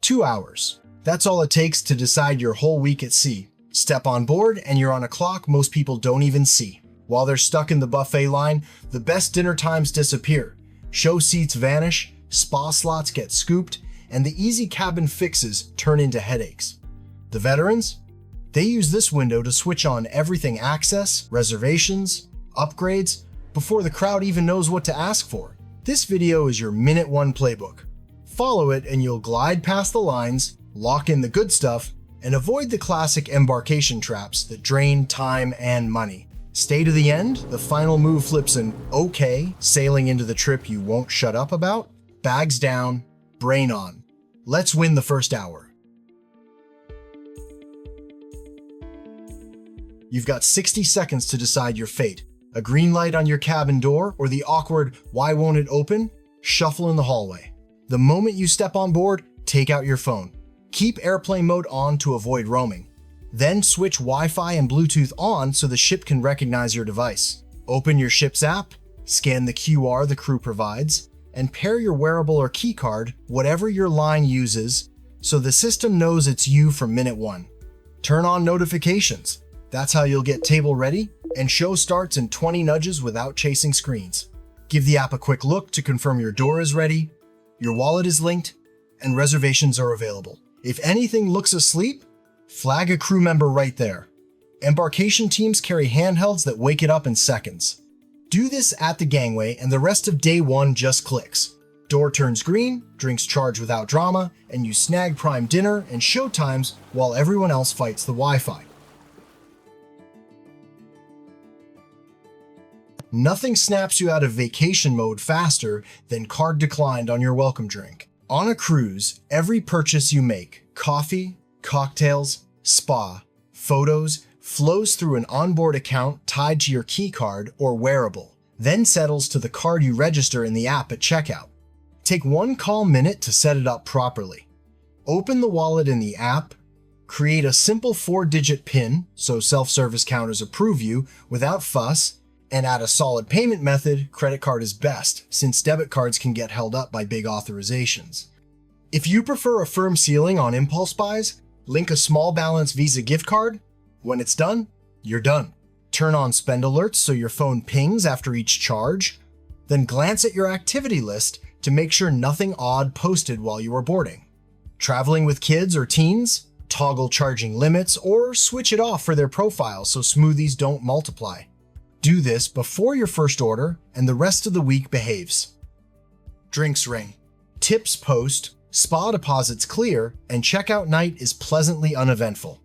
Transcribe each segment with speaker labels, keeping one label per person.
Speaker 1: 2 hours. That's all it takes to decide your whole week at sea. Step on board and you're on a clock most people don't even see. While they're stuck in the buffet line, the best dinner times disappear. Show seats vanish, spa slots get scooped, and the easy cabin fixes turn into headaches. The veterans? They use this window to switch on everything access, reservations, upgrades, before the crowd even knows what to ask for. This video is your Minute 1 playbook. Follow it and you'll glide past the lines, lock in the good stuff, and avoid the classic embarkation traps that drain time and money. Stay to the end, the final move flips an okay, sailing into the trip you won't shut up about. Bags down, brain on. Let's win the first hour. You've got 60 seconds to decide your fate. A green light on your cabin door or the awkward "why won't it open?" shuffle in the hallway. The moment you step on board, take out your phone. Keep airplane mode on to avoid roaming. Then switch Wi-Fi and Bluetooth on so the ship can recognize your device. Open your ship's app, scan the QR the crew provides, and pair your wearable or keycard, whatever your line uses, so the system knows it's you from minute 1. Turn on notifications. That's how you'll get table ready, and show starts in 20 nudges without chasing screens. Give the app a quick look to confirm your door is ready, your wallet is linked, and reservations are available. If anything looks asleep, flag a crew member right there. Embarkation teams carry handhelds that wake it up in seconds. Do this at the gangway and the rest of day 1 just clicks. Door turns green, drinks charge without drama, and you snag prime dinner and show times while everyone else fights the Wi-Fi. Nothing snaps you out of vacation mode faster than card declined on your welcome drink. On a cruise, every purchase you make, coffee, cocktails, spa, photos, flows through an onboard account tied to your keycard or wearable, then settles to the card you register in the app at checkout. Take one calm minute to set it up properly. Open the wallet in the app, create a simple 4-digit PIN so self-service counters approve you without fuss, and add a solid payment method. Credit card is best, since debit cards can get held up by big authorizations. If you prefer a firm ceiling on impulse buys, link a small balance Visa gift card. When it's done, you're done. Turn on spend alerts so your phone pings after each charge. Then glance at your activity list to make sure nothing odd posted while you are boarding. Traveling with kids or teens? Toggle charging limits or switch it off for their profile so smoothies don't multiply. Do this before your first order and the rest of the week behaves. Drinks ring. Tips post, spa deposits clear, and checkout night is pleasantly uneventful.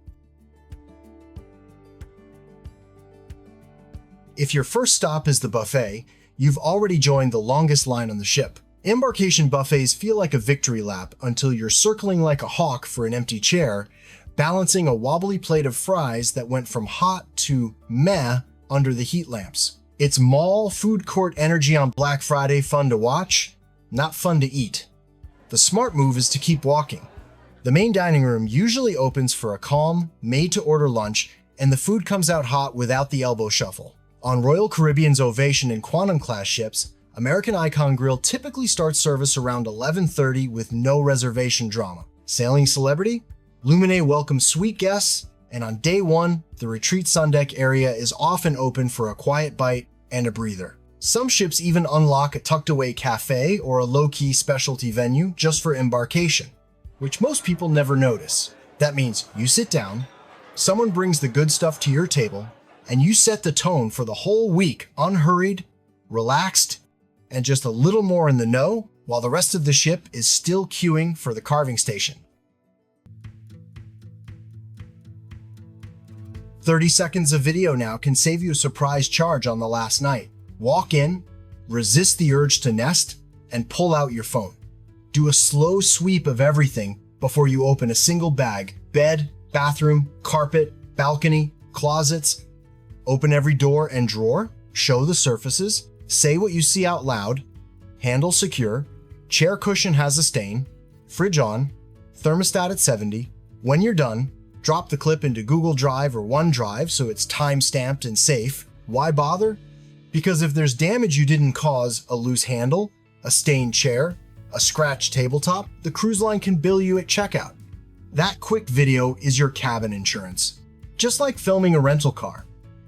Speaker 1: If your first stop is the buffet, you've already joined the longest line on the ship. Embarkation buffets feel like a victory lap until you're circling like a hawk for an empty chair, balancing a wobbly plate of fries that went from hot to meh under the heat lamps. It's mall food court energy on Black Friday fun to watch, not fun to eat. The smart move is to keep walking. The main dining room usually opens for a calm, made-to-order lunch, and the food comes out hot without the elbow shuffle. On Royal Caribbean's Ovation and Quantum-class ships, American Icon Grill typically starts service around 11:30 with no reservation drama. Sailing Celebrity? Lumine welcomes sweet guests, and on day 1, the retreat sundeck area is often open for a quiet bite and a breather. Some ships even unlock a tucked-away cafe or a low-key specialty venue just for embarkation, which most people never notice. That means you sit down, someone brings the good stuff to your table, and you set the tone for the whole week, unhurried, relaxed, and just a little more in the know, while the rest of the ship is still queuing for the carving station. 30 seconds of video now can save you a surprise charge on the last night. Walk in, resist the urge to nest, and pull out your phone. Do a slow sweep of everything before you open a single bag: bed, bathroom, carpet, balcony, closets. Open every door and drawer, show the surfaces, say what you see out loud, handle secure, chair cushion has a stain, fridge on, thermostat at 70. When you're done, drop the clip into Google Drive or OneDrive so it's time-stamped and safe. Why bother? Because if there's damage you didn't cause, a loose handle, a stained chair, a scratched tabletop, the cruise line can bill you at checkout. That quick video is your cabin insurance. Just like filming a rental car.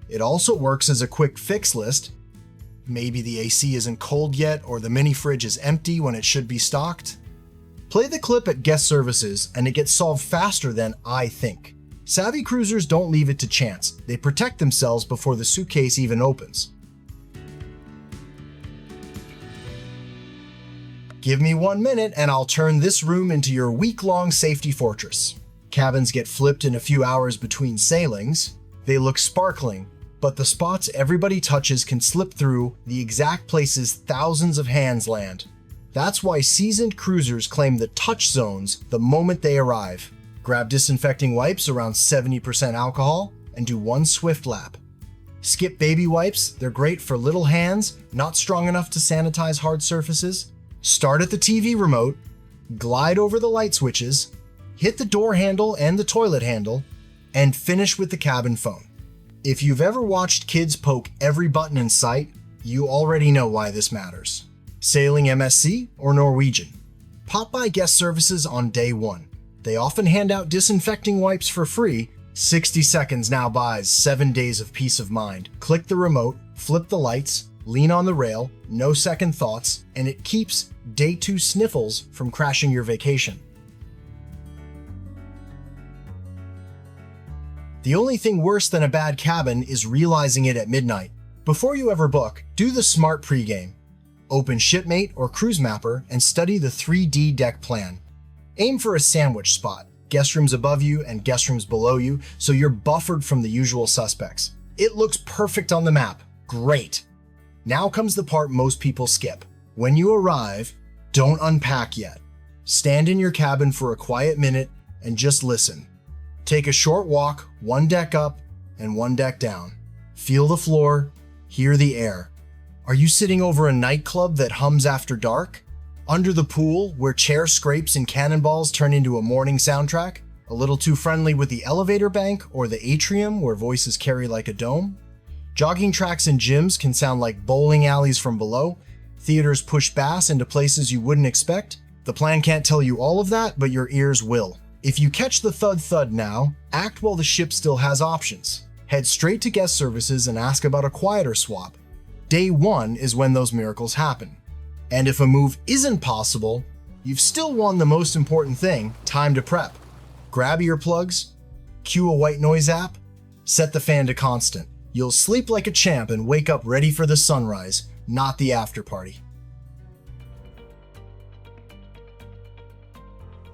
Speaker 1: It also works as a quick fix list. Maybe the AC isn't cold yet or the mini fridge is empty when it should be stocked. Play the clip at guest services and it gets solved faster than I think. Savvy cruisers don't leave it to chance. They protect themselves before the suitcase even opens. Give me 1 minute and I'll turn this room into your week-long safety fortress. Cabins get flipped in a few hours between sailings. They look sparkling, but the spots everybody touches can slip through the exact places thousands of hands land. That's why seasoned cruisers claim the touch zones the moment they arrive. Grab disinfecting wipes around 70% alcohol and do one swift lap. Skip baby wipes, they're great for little hands, not strong enough to sanitize hard surfaces. Start at the TV remote, glide over the light switches, hit the door handle and the toilet handle, and finish with the cabin phone. If you've ever watched kids poke every button in sight, you already know why this matters. Sailing MSC or Norwegian? Pop by guest services on day 1. They often hand out disinfecting wipes for free. 60 seconds now buys 7 days of peace of mind. Click the remote, flip the lights, lean on the rail, no second thoughts, and it keeps day 2 sniffles from crashing your vacation. The only thing worse than a bad cabin is realizing it at midnight. Before you ever book, do the smart pregame. Open Shipmate or Cruise Mapper and study the 3D deck plan. Aim for a sandwich spot, guest rooms above you and guest rooms below you, so you're buffered from the usual suspects. It looks perfect on the map. Great. Now comes the part most people skip. When you arrive, don't unpack yet. Stand in your cabin for a quiet minute and just listen. Take a short walk, 1 deck up and 1 deck down. Feel the floor, hear the air. Are you sitting over a nightclub that hums after dark? Under the pool, where chair scrapes and cannonballs turn into a morning soundtrack? A little too friendly with the elevator bank or the atrium where voices carry like a dome? Jogging tracks and gyms can sound like bowling alleys from below. Theaters push bass into places you wouldn't expect. The plan can't tell you all of that, but your ears will. If you catch the thud now, act while the ship still has options. Head straight to guest services and ask about a quieter swap. Day 1 is when those miracles happen. And if a move isn't possible, you've still won the most important thing, time to prep. Grab earplugs, cue a white noise app, set the fan to constant. You'll sleep like a champ and wake up ready for the sunrise, not the after party.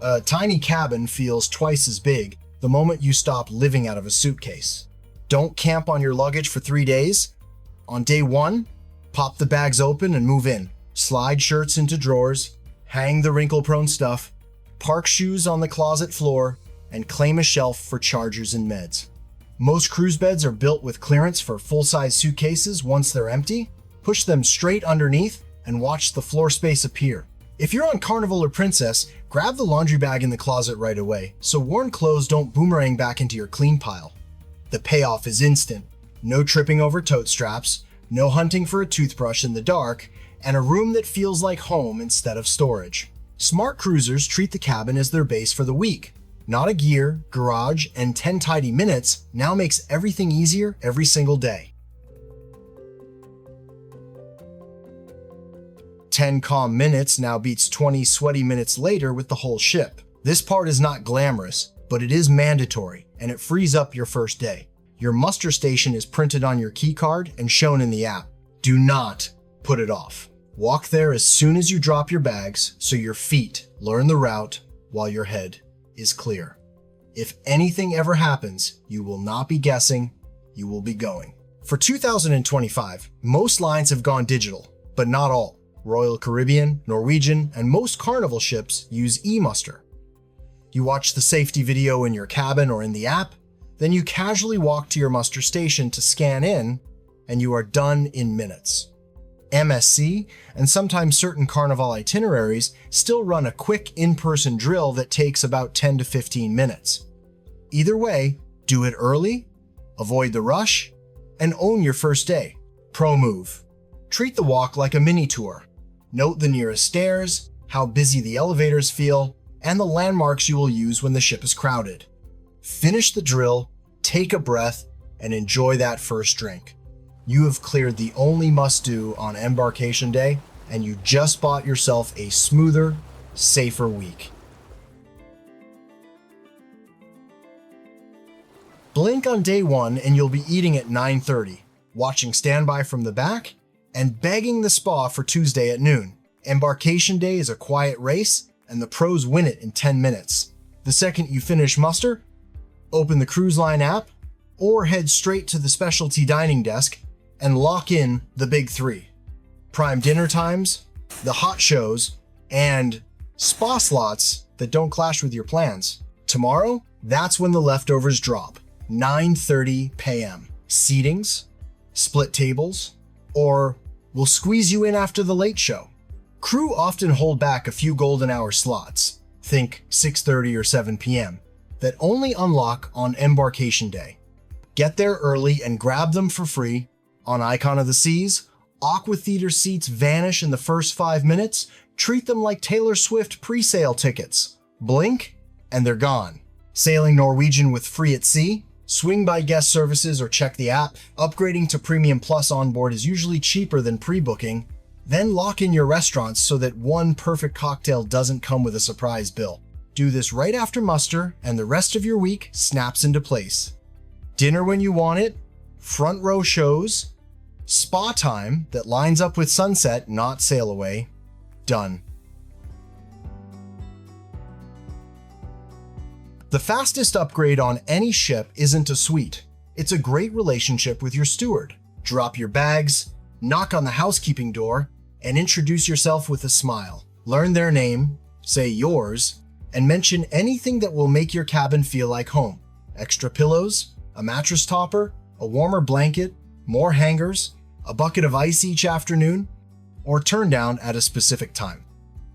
Speaker 1: A tiny cabin feels twice as big the moment you stop living out of a suitcase. Don't camp on your luggage for 3 days. On day 1, pop the bags open and move in. Slide shirts into drawers, hang the wrinkle-prone stuff, park shoes on the closet floor, and claim a shelf for chargers and meds. Most cruise beds are built with clearance for full-size suitcases once they're empty. Push them straight underneath and watch the floor space appear. If you're on Carnival or Princess, grab the laundry bag in the closet right away, so worn clothes don't boomerang back into your clean pile. The payoff is instant. No tripping over tote straps, no hunting for a toothbrush in the dark, and a room that feels like home instead of storage. Smart cruisers treat the cabin as their base for the week. Not a gear, garage, and 10 tidy minutes now makes everything easier every single day. 10 calm minutes now beats 20 sweaty minutes later with the whole ship. This part is not glamorous, but it is mandatory, and it frees up your first day. Your muster station is printed on your keycard and shown in the app. Do not put it off. Walk there as soon as you drop your bags so your feet learn the route while your head is clear. If anything ever happens, you will not be guessing, you will be going. For 2025, most lines have gone digital, but not all. Royal Caribbean, Norwegian, and most Carnival ships use e-muster. You watch the safety video in your cabin or in the app, then you casually walk to your muster station to scan in, and you are done in minutes. MSC, and sometimes certain Carnival itineraries, still run a quick in-person drill that takes about 10 to 15 minutes. Either way, do it early, avoid the rush, and own your first day. Pro move. Treat the walk like a mini tour. Note the nearest stairs, how busy the elevators feel, and the landmarks you will use when the ship is crowded. Finish the drill, take a breath, and enjoy that first drink. You have cleared the only must-do on embarkation day, and you just bought yourself a smoother, safer week. Blink on day one and you'll be eating at 9:30, watching Standby from the back, and begging the spa for Tuesday at noon. Embarkation day is a quiet race, and the pros win it in 10 minutes. The second you finish muster, open the cruise line app, or head straight to the specialty dining desk and lock in the big three: prime dinner times, the hot shows, and spa slots that don't clash with your plans. Tomorrow, that's when the leftovers drop. 9:30 p.m. Seatings, split tables, or we'll squeeze you in after the late show. Crew often hold back a few golden hour slots, think 6:30 or 7 p.m., that only unlock on embarkation day. Get there early and grab them for free. On Icon of the Seas, Aqua Theater seats vanish in the first 5 minutes. Treat them like Taylor Swift pre-sale tickets. Blink, and they're gone. Sailing Norwegian with Free at Sea? Swing by guest services or check the app. Upgrading to Premium Plus Onboard is usually cheaper than pre-booking. Then lock in your restaurants so that one perfect cocktail doesn't come with a surprise bill. Do this right after muster, and the rest of your week snaps into place. Dinner when you want it, front row shows, spa time that lines up with sunset, not sail away. Done. The fastest upgrade on any ship isn't a suite. It's a great relationship with your steward. Drop your bags, knock on the housekeeping door, and introduce yourself with a smile. Learn their name, say yours, and mention anything that will make your cabin feel like home. Extra pillows, a mattress topper, a warmer blanket, more hangers, a bucket of ice each afternoon, or turn down at a specific time.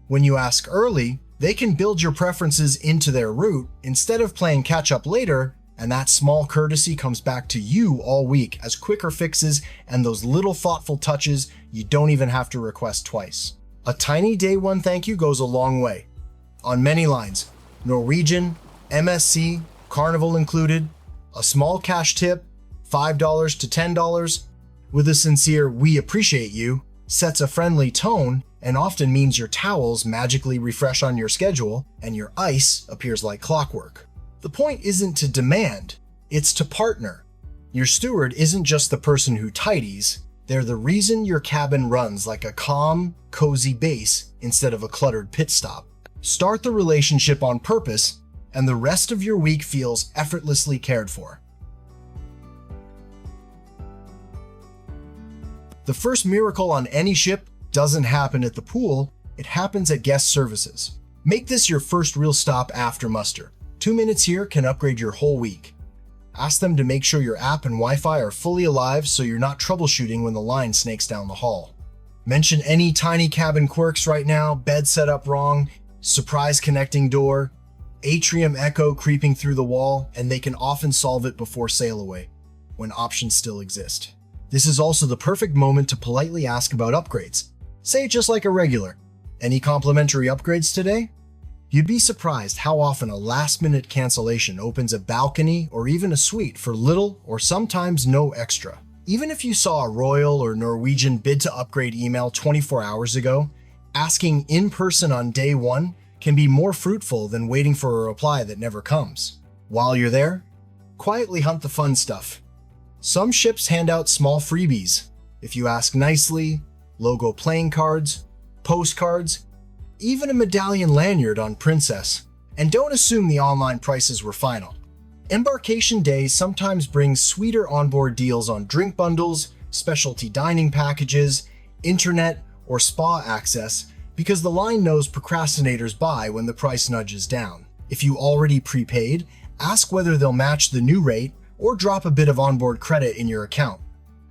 Speaker 1: When you ask early, they can build your preferences into their route instead of playing catch up later, and that small courtesy comes back to you all week as quicker fixes and those little thoughtful touches you don't even have to request twice. A tiny day one thank you goes a long way. On many lines, Norwegian, MSC, Carnival included, a small cash tip, $5 to $10, with a sincere "we appreciate you," sets a friendly tone and often means your towels magically refresh on your schedule and your ice appears like clockwork. The point isn't to demand, it's to partner. Your steward isn't just the person who tidies, they're the reason your cabin runs like a calm, cozy base instead of a cluttered pit stop. Start the relationship on purpose, and the rest of your week feels effortlessly cared for. The first miracle on any ship doesn't happen at the pool, it happens at guest services. Make this your first real stop after muster. 2 minutes here can upgrade your whole week. Ask them to make sure your app and Wi-Fi are fully alive so you're not troubleshooting when the line snakes down the hall. Mention any tiny cabin quirks right now: bed set up wrong, surprise connecting door, atrium echo creeping through the wall, and they can often solve it before sail away, when options still exist. This is also the perfect moment to politely ask about upgrades. Say it just like a regular. Any complimentary upgrades today? You'd be surprised how often a last-minute cancellation opens a balcony or even a suite for little or sometimes no extra. Even if you saw a Royal or Norwegian bid to upgrade email 24 hours ago, asking in person on day one can be more fruitful than waiting for a reply that never comes. While you're there, quietly hunt the fun stuff. Some ships hand out small freebies. If you ask nicely, logo playing cards, postcards, even a medallion lanyard on Princess. And don't assume the online prices were final. Embarkation Day sometimes brings sweeter onboard deals on drink bundles, specialty dining packages, internet, or spa access because the line knows procrastinators buy when the price nudges down. If you already prepaid, ask whether they'll match the new rate or drop a bit of onboard credit in your account.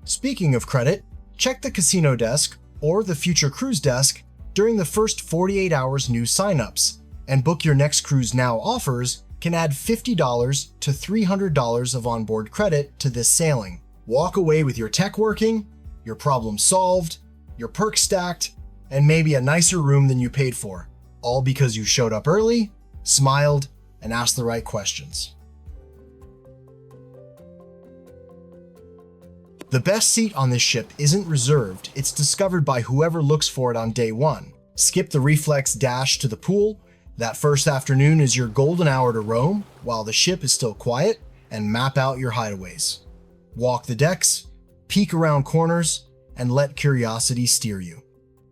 Speaker 1: Speaking of credit, check the casino desk or the future cruise desk during the first 48 hours new signups, and Book Your Next Cruise Now offers can add $50 to $300 of onboard credit to this sailing. Walk away with your tech working, your problem solved, your perks stacked, and maybe a nicer room than you paid for. all because you showed up early, smiled, and asked the right questions. The best seat on this ship isn't reserved, it's discovered by whoever looks for it on day one. Skip the reflex dash to the pool. That first afternoon is your golden hour to roam while the ship is still quiet, and map out your hideaways. Walk the decks, peek around corners, and let curiosity steer you.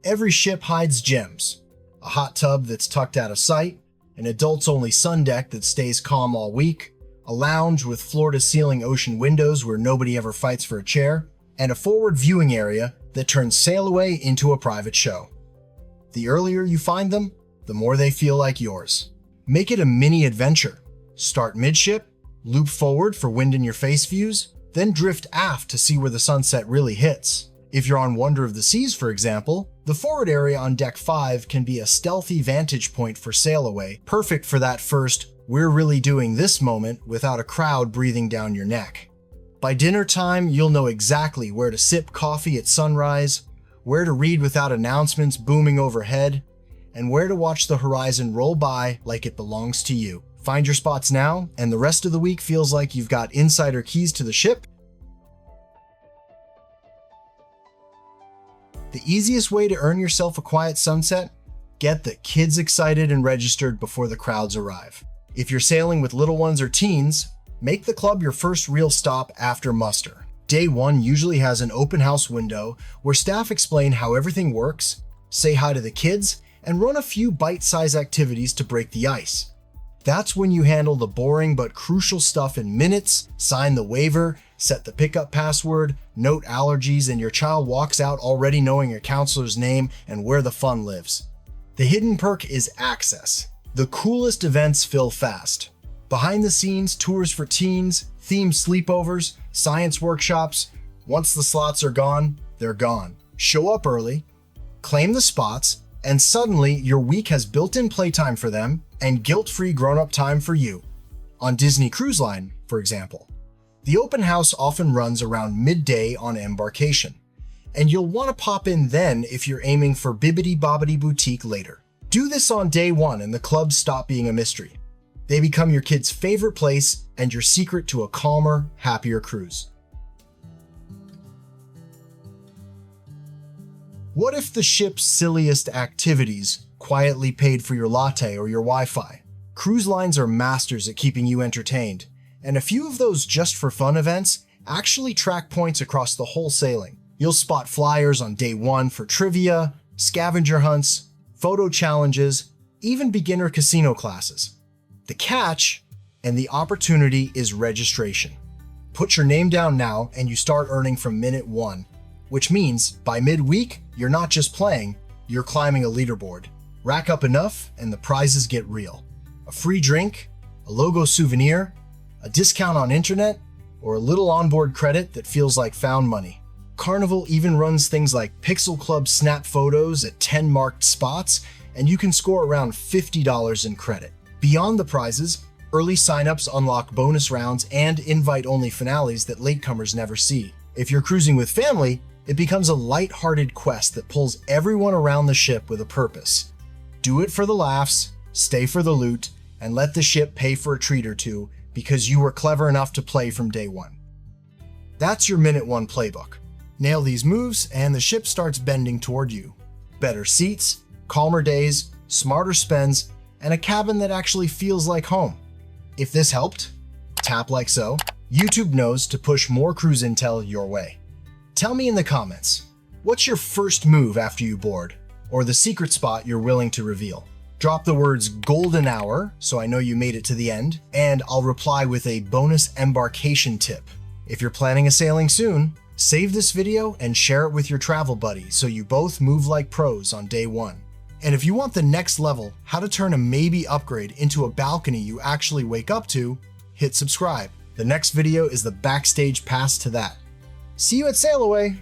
Speaker 1: Every ship hides gems. A hot tub that's tucked out of sight, an adults-only sun deck that stays calm all week, a lounge with floor-to-ceiling ocean windows where nobody ever fights for a chair, and a forward viewing area that turns sail away into a private show. The earlier you find them, the more they feel like yours. Make it a mini adventure. Start midship, loop forward for wind-in-your-face views, then drift aft to see where the sunset really hits. If you're on Wonder of the Seas, for example, the forward area on Deck 5 can be a stealthy vantage point for sail away, perfect for that first, "we're really doing this" moment without a crowd breathing down your neck. By dinner time, you'll know exactly where to sip coffee at sunrise, where to read without announcements booming overhead, and where to watch the horizon roll by like it belongs to you. Find your spots now, and the rest of the week feels like you've got insider keys to the ship. The easiest way to earn yourself a quiet sunset? Get the kids excited and registered before the crowds arrive. If you're sailing with little ones or teens, make the club your first real stop after muster. Day 1 usually has an open house window where staff explain how everything works, say hi to the kids, and run a few bite-sized activities to break the ice. That's when you handle the boring but crucial stuff in minutes, sign the waiver, set the pickup password, note allergies, and your child walks out already knowing your counselor's name and where the fun lives. The hidden perk is access. The coolest events fill fast. Behind the scenes tours for teens, themed sleepovers, science workshops. Once the slots are gone, they're gone. Show up early, claim the spots, and suddenly your week has built-in playtime for them and guilt-free grown-up time for you. On Disney Cruise Line, for example, the open house often runs around midday on embarkation, and you'll want to pop in then if you're aiming for bibbidi-bobbidi boutique later. Do this on day 1 and the clubs stop being a mystery. They become your kid's favorite place and your secret to a calmer, happier cruise. What if the ship's silliest activities quietly paid for your latte or your Wi-Fi? Cruise lines are masters at keeping you entertained, and a few of those just-for-fun events actually track points across the whole sailing. You'll spot flyers on day 1 for trivia, scavenger hunts, photo challenges, even beginner casino classes. The catch and the opportunity is registration. Put your name down now and you start earning from minute 1, which means by midweek, you're not just playing, you're climbing a leaderboard. Rack up enough and the prizes get real. A free drink, a logo souvenir, a discount on internet, or a little onboard credit that feels like found money. Carnival even runs things like Pixel Club snap photos at 10 marked spots, and you can score around $50 in credit. Beyond the prizes, early signups unlock bonus rounds and invite-only finales that latecomers never see. If you're cruising with family, it becomes a light-hearted quest that pulls everyone around the ship with a purpose. Do it for the laughs, stay for the loot, and let the ship pay for a treat or two because you were clever enough to play from day 1. That's your minute 1 playbook. Nail these moves and the ship starts bending toward you. Better seats, calmer days, smarter spends, and a cabin that actually feels like home. If this helped, tap like so. YouTube knows to push more cruise intel your way. Tell me in the comments, what's your first move after you board, or the secret spot you're willing to reveal? Drop the words golden hour so I know you made it to the end, and I'll reply with a bonus embarkation tip. If you're planning a sailing soon, save this video and share it with your travel buddy so you both move like pros on day 1. And if you want the next level, how to turn a maybe upgrade into a balcony you actually wake up to, hit subscribe. The next video is the backstage pass to that. See you at Sail Away!